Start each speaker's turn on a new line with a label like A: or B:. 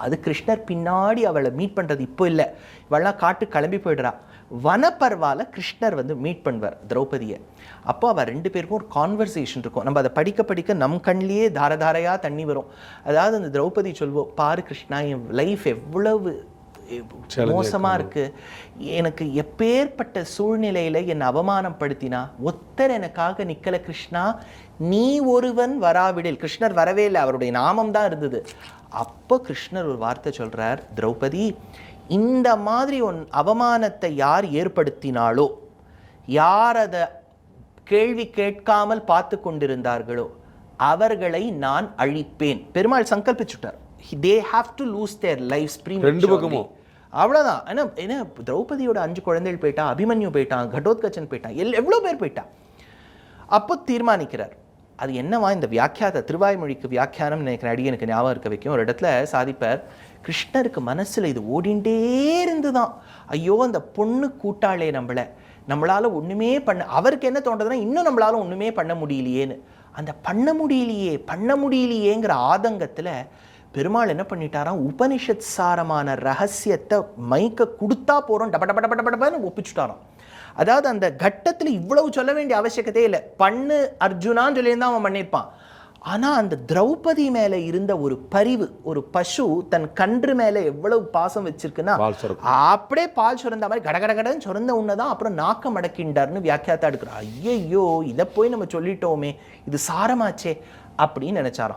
A: அது கிருஷ்ணர் பின்னாடி அவளை மீட் பண்ணுறது இப்போ இல்லை, இவெல்லாம் காட்டு கிளம்பி போயிடுறா. வனப்பர்வால கிருஷ்ணர் வந்து மீட் பண்ணுவார் திரௌபதியை. அப்போ அவள் 2 பேருக்கும் ஒரு கான்வர்சேஷன் இருக்கும். நம்ம அதை படிக்க படிக்க நம் கண்ணிலேயே தாரதாரையாக தண்ணி வரும். அதாவது அந்த திரௌபதி சொல்வோம், பாரு கிருஷ்ணா, என் லைஃப் எவ்வளவு மோசமாக இருக்குது, எனக்கு எப்பேற்பட்ட சூழ்நிலையில் என்னை அவமானப்படுத்தினா ஒத்தர் எனக்காக நிக்கல கிருஷ்ணா, நீ ஒருவன் வராவிடில். கிருஷ்ணர் வரவே இல்லை, அவருடைய நாமம் தான் இருந்தது. அப்போ கிருஷ்ணர் ஒரு வார்த்தை சொல்கிறார், திரௌபதி, இந்த மாதிரி அவமானத்தை யார் ஏற்படுத்தினாலோ, யார் அதை கேள்வி கேட்காமல் பார்த்து கொண்டிருந்தார்களோ அவர்களை நான் அழிப்பேன். Perumal சங்கல்பிச்சுட்டார். they have to lose their lives prematurely. அவ்வளோதான். ஏன்னா திரௌபதியோட 5 குழந்தைகள் போயிட்டான், அபிமன்யு போயிட்டான், கடோத்கச்சன் போயிட்டான், எவ்வளோ பேர் போயிட்டான். அப்போ தீர்மானிக்கிறார், அது என்னவா இந்த வியாக்கியாத திருவாய்மொழிக்கு வியாக்கியானம் நினைக்கிறேன், அடியனுக்கு ஞாபகம் இருக்க வைக்கும். ஒரு இடத்துல சாதிப்பார், கிருஷ்ணருக்கு மனசில் இது ஓடிண்டே இருந்துதான், ஐயோ அந்த பொண்ணு கூட்டாளே நம்மளால ஒன்றுமே அவருக்கு என்ன தோன்றதுன்னா, இன்னும் நம்மளால ஒன்றுமே பண்ண முடியலையேன்னு. அந்த பண்ண முடியலையேங்கிற ஆதங்கத்தில் பெருமாள் என்ன பண்ணிட்டாராம், உபனிஷத் சாரமான ரகசியத்தை மைக்க கொடுத்தா போகிறோம் டபடபடபடபடன்னு ஒப்பிச்சுட்டாராம். அதாவது அந்த கட்டத்தில் இவ்வளவு சொல்ல வேண்டிய அவசியக்கத்தையே இல்லை, பண்ணு அர்ஜுனான்னு சொல்லியிருந்தான் அவன் பண்ணியிருப்பான். ஆனால் அந்த திரௌபதி மேலே இருந்த ஒரு பரிவு, ஒரு பசு தன் கன்று மேலே எவ்வளவு பாசம் வச்சிருக்குன்னா, அப்படியே பால் சுரந்த மாதிரி கடகடகடன்னு சுரந்த உன்னதான் அப்புறம் நாக்கம் அடக்கின்றார்னு வியாக்கியாத்தா எடுக்கிறார். ஐயையோ, இதை போய் நம்ம சொல்லிட்டோமே, இது சாரமாச்சே அப்படின்னு நினைச்சாராம்.